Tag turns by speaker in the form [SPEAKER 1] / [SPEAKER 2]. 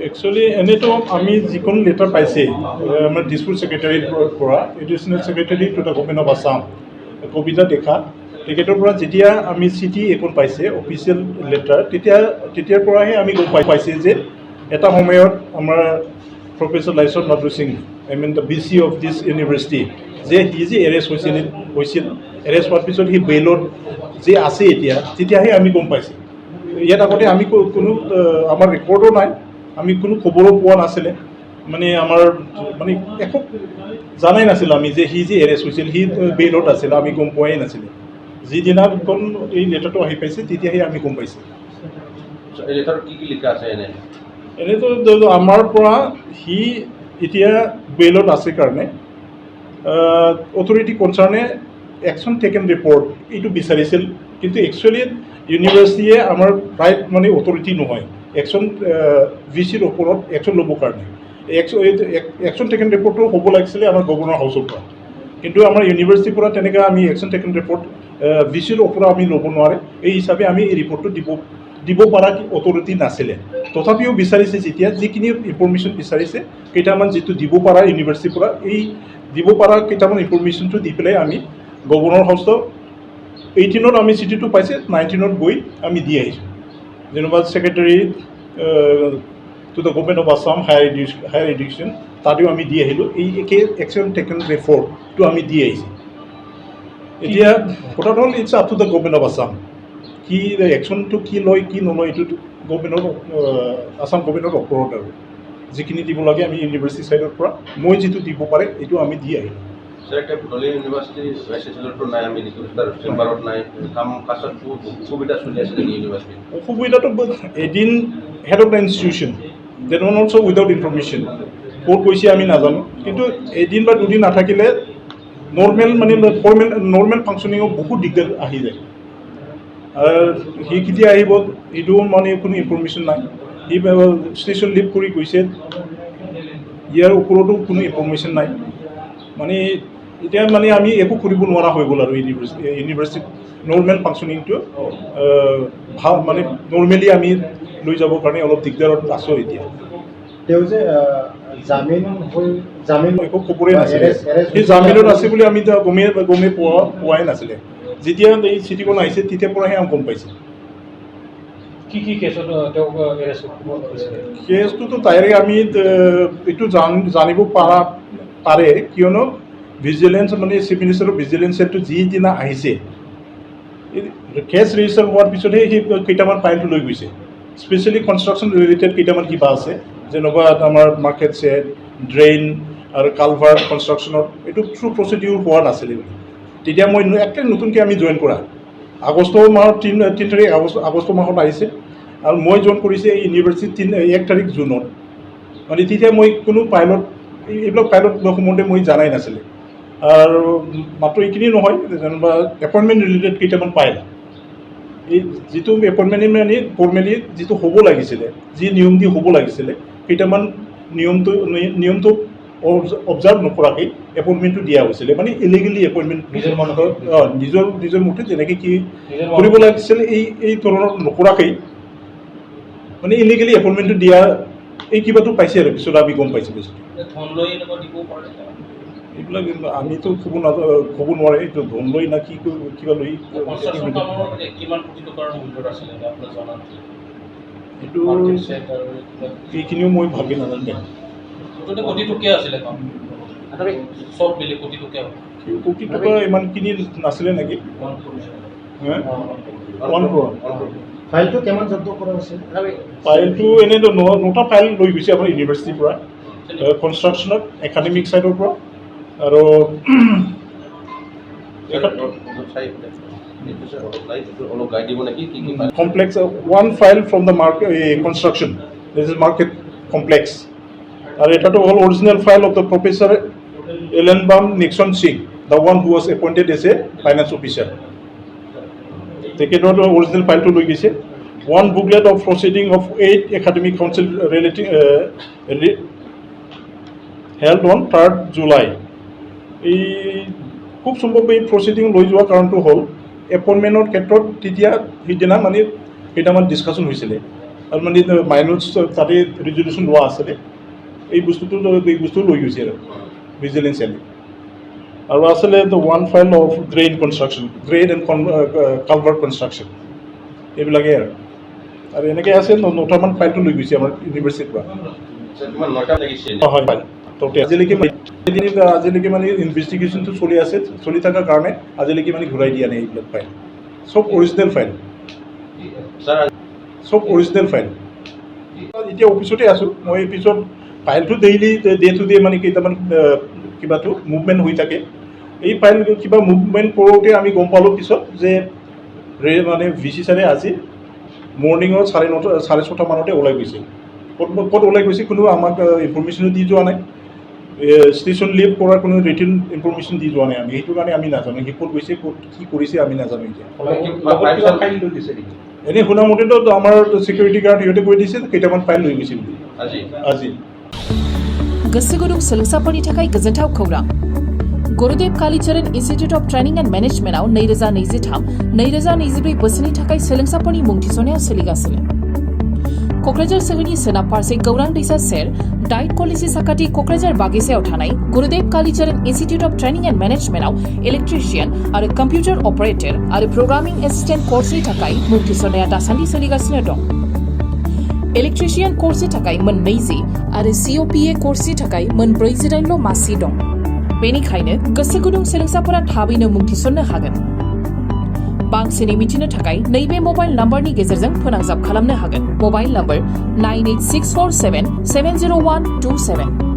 [SPEAKER 1] Actually এনেতো আমি যিকোনো লেটাৰ পাইছে আমাৰ ডিষ্ট্ৰিক্ট ছেক্ৰেটাৰীৰ পৰা additional secretary to the government of Assam Kabita Deka তেখেতৰ পৰা যেতিয়া আমি চিঠি এখন পাইছে অফিচিয়েল লেটাৰ তেতিয়াৰ পৰাহে আমি গম পাইছে যে এটা সময়ত আমাৰ প্ৰফেচৰ লাইচন Madhu Singh the BC of this university যে সি যে এৰেষ্ট হৈছিল এৰেষ্ট হোৱাৰ পিছত সি বেইলত যে আছে এতিয়া তেতিয়াহে আমি গম পাইছোঁ। ইয়াত আগতে আমি কোনো আমাৰ ৰেকৰ্ডো নাই, আমি কোনো খবৰো পোৱা নাছিলে, মানে আমাৰ মানে একো জানাই নাছিলোঁ আমি যে সি যে এৰেষ্ট হৈছিল সি বেইলত আছিল, আমি গম পোৱাই নাছিলে। যিদিনাখন এই লেটাৰটো আহি পাইছে তেতিয়াহে আমি গম পাইছোঁ। এনেতো আমাৰ পৰা সি এতিয়া বেইলত আছে কাৰণে অথৰিটি কনচাৰ্ণে একশ্যন টেকেন ৰিপৰ্ট এইটো বিচাৰিছিল, কিন্তু একচুৱেলি ইউনিভাৰ্চিটিয়ে আমাৰ প্ৰায় মানে অথৰিটি নহয় একশ্যন VCৰ ওপৰত একশ্যন ল'বৰ কাৰণে। একশ্যন টেকেন ৰিপৰ্টটো হ'ব লাগিছিলে আমাৰ গভৰ্ণৰ হাউচৰ পৰা, কিন্তু আমাৰ ইউনিভাৰ্চিটিৰ পৰা তেনেকৈ আমি একশ্যন টেকেন ৰিপৰ্ট VCৰ ওপৰত আমি ল'ব নোৱাৰে, এই হিচাপে আমি এই ৰিপৰ্টটো দিব পৰা অথৰিটি নাছিলে। তথাপিও বিচাৰিছে যেতিয়া যিখিনি ইনফৰ্মেশ্যন বিচাৰিছে কেইটামান যিটো দিব পৰা ইউনিভাৰ্চিটিৰ পৰা এই দিব পৰা কেইটামান ইনফৰ্মেশ্যনটো দি পেলাই আমি গভৰ্ণৰ হাউচত 18ত আমি চিঠিটো পাইছে, 19ত গৈ আমি দি আহিছোঁ। যেনিবা secretary to the government of Assam higher education তাতেও আমি দি আহিলোঁ, এই একে একশ্যন টেকেন ৰিপৰ্টটো আমি দি আহিছোঁ। এতিয়া কথাটো হ'ল it's up to the government of Assam, কি একশ্যনটো কি লয় কি নলয় এইটো গভৰ্ণমেণ্টৰ আছাম গভৰ্ণমেণ্টৰ ওপৰত আৰু যিখিনি দিব লাগে আমি ইউনিভাৰ্চিটি ছাইডৰ পৰা মই যিটো দিব পাৰে এইটো আমি দি আহিলোঁ। অসুবিধাটো এদিন head of the institution that one also' without information ক'ত গৈছে আমি নাজানো, কিন্তু এদিন বা দুদিন নাথাকিলে নৰ্মেল মানে নৰ্মেল ফাংচনিঙত বহুত দিগদাৰ আহি যায়। সি কেতিয়া আহিব এইটো মানে কোনো ইনফৰ্মেশ্যন নাই, সি ষ্টেচন লিভ কৰি গৈছে ইয়াৰ ওপৰতো কোনো ইনফৰ্মেশ্যন নাই, মানে এতিয়া মানে আমি একো কৰিব নোৱাৰা হৈ গ'ল আৰু ইউনিভাৰ্চিটিত নৰ্মেল ফাংচনিংটো ভাল মানে নৰ্মেলি আমি লৈ যাবৰ কাৰণে অলপ দিগদাৰত আছোঁ। এতিয়া
[SPEAKER 2] তেওঁ যে জামিন
[SPEAKER 1] একো খবৰেই নাছিলে, সেই জামিনত আছে বুলি আমি গমেই পোৱাই নাছিলে। যেতিয়া এই চিঠিখন আহিছে তেতিয়াৰ পৰাহে আমি গম পাইছোঁ। কেছটোতো ডাইৰেক্ট আমি এইটো জানিব পাৰে কিয়নো ভিজিলেঞ্চ মানে চিফ মিনিষ্টাৰৰ ভিজিলেঞ্চ চেলটো যিদিনা আহিছে কেছ ৰেজিষ্টাৰ হোৱাৰ পিছতহে সেই কেইটামান ফাইলটো লৈ গৈছে, স্পেচিয়েলি কনষ্ট্ৰাকশ্যন ৰিলেটেড কেইটামান কিবা আছে, যেনেকুৱা আমাৰ মাৰ্কেট ছেট ড্ৰেইন আৰু কালভাৰ কনষ্ট্ৰাকশ্যনত এইটো থ্ৰু প্ৰচিডিউৰ হোৱা নাছিলে। তেতিয়া মই একে নতুনকৈ আমি জইন কৰা আগষ্ট মাহত 3 তাৰিখ আগষ্ট মাহত আহিছে, আৰু মই জইন কৰিছে এই ইউনিভাৰ্চিটি 1 তাৰিখ জুনত, মানে তেতিয়া মই কোনো পাইলট এইবিলাক পাইলট সম্বন্ধে মই জানাই নাছিলে। আৰু মাত্ৰ এইখিনি নহয়, যেনিবা এপইণ্টমেণ্ট ৰিলেটেড কেইটামান পাইল এই যিটো এপইণ্টমেণ্ট মানে ফৰ্মেলি যিটো হ'ব লাগিছিলে, যি নিয়ম দি হ'ব লাগিছিলে কেইটামান নিয়মটো অবজাৰ্ভ নকৰাকৈ এপইণ্টমেণ্টটো দিয়া হৈছিলে, মানে ইলিগেলি এপইণ্টমেণ্ট নিজৰ মতে যেনেকৈ কি কৰিব লাগিছিলে এই ধৰণৰ নকৰাকৈ মানে ইলিগেলি এপইণ্টমেণ্টটো দিয়া এই কিবাটো পাইছে আৰু পিছত আমি গম পাইছোঁ। এইবিলাক আমিতো ক'ব নোৱাৰে এইটো ধন লৈ না কি কিবা লৈ এইটো এইখিনিও মই ভালকৈ নাজানো। কোটি টকা ইমানখিনি নাছিলে নেকি? 1 crore।
[SPEAKER 2] ফাইলটো কিমান জব্দ কৰা হৈছে?
[SPEAKER 1] ফাইলটো এনেইতো 9টা ফাইল লৈ গৈছে আমাৰ ইউনিভাৰ্চিটিৰ পৰা, কনষ্ট্ৰাকশ্যনত একাডেমিক ছাইডৰ পৰা, আৰু complex one file from the market construction, this is market complex, and it all original file of the Professor Elenbam Nixon Singh, the one who was appointed as a finance officer. Take it original file to look is one booklet of proceeding of 8 academic council relating held on 3rd July. এই খুব সম্ভৱ এই proceeding লৈ যোৱাৰ কাৰণটো হ'ল এপইণ্টমেণ্টৰ ক্ষেত্ৰত তেতিয়া সিদিনা মানে কেইটামান ডিছকাশ্যন হৈছিলে, আৰু মানে মাইনৰ্ছ তাতে ৰিজলিউশ্যন লোৱা আছিলে এই বস্তু লৈ গৈছে আৰু ভিজিলেঞ্চ চেলে আৰু আছিলে the one file of drain and culvert construction এইবিলাকেই আৰু এনেকৈ আছে 9টামান ফাইলটো লৈ গৈছে আমাৰ ইউনিভাৰ্চিটিৰ পৰা হয় ফাইল আজিলৈকে মানে ইনভেষ্টিগেশ্যনটো চলি থকাৰ কাৰণে আজিলৈকে মানে ঘূৰাই দিয়া নাই এইবিলাক ফাইল চব অৰিজিনেল ফাইল এতিয়া অফিচতে আছোঁ মই পিছত ফাইলটো ডেইলি ডে টু ডে মানে কেইটামান কিবাটো মুভমেণ্ট হৈ থাকে এই ফাইল কিবা মুভমেণ্ট কৰোঁতে আমি গম পালোঁ পিছত যে মানে VC ছাৰে আজি মৰ্ণিঙৰ 6:30 মানতে ওলাই গৈছে ক'ত ওলাই গৈছে কোনো আমাক ইনফৰমেশ্যনো দি যোৱা নাই ষ্টেচন লিভ কৰাৰ কোনো ৰিটেন ইনফৰমেশ্যন দি যোৱা নাই আমি সেইটো কাৰণে আমি নাজানো সি ক'ত গৈছে ক'ত কি কৰিছে আমি নাজানো এতিয়া এনেই শুনা মতেতো আমাৰ ছিকিউৰিটি গাৰ্ড সিহঁতে কৈ দিছে কেইটামান ফাইল লৈ গৈছে বুলি আজি
[SPEAKER 3] गोसो गुदुं सोलोंसाफोरनि थाखाय गोजोनथाव खौरां Gurudev Kalicharan institute of training and मेनेजमेन्टआव 2023-2024 बोसोरनि थाखाय सोलोंसाफोरनि मुं थिसननाया सोलिगासिनो क'क्राझार सोहोरनि सोनाब फारसे गौरां दैसा सेर डाइट कलेजनि साखाथि क'क्राझार बागिसायाव थानाय Gurudev Kalicharan institute of training and मेनेजमेन्टआव इलेक्ट्रिशियान आरो कम्पिउटार ऑपरेटर आरो प्रोग्रामिंग एसिस्टेंट कोर्सनि थाखाय मुं थिसननाया दासान्दि सोलिगासिनो दं इलेक्ट्रिशियान कोर्सनि थाखाय मोन 20 आरो COPA कोर्सनि थाखाय मोन 48ल' मासि दं बेनिखायनो गोसो गुदुं सोलोंसाफोरा थाबैनो मुं थिसननो हागोन बांसिनै मिथिनो थाखाय नैबे मबाइल नम्बरनि गेजेरजों फोनांजाब खालामनो हागोन मबाइल नम्बर 9864770127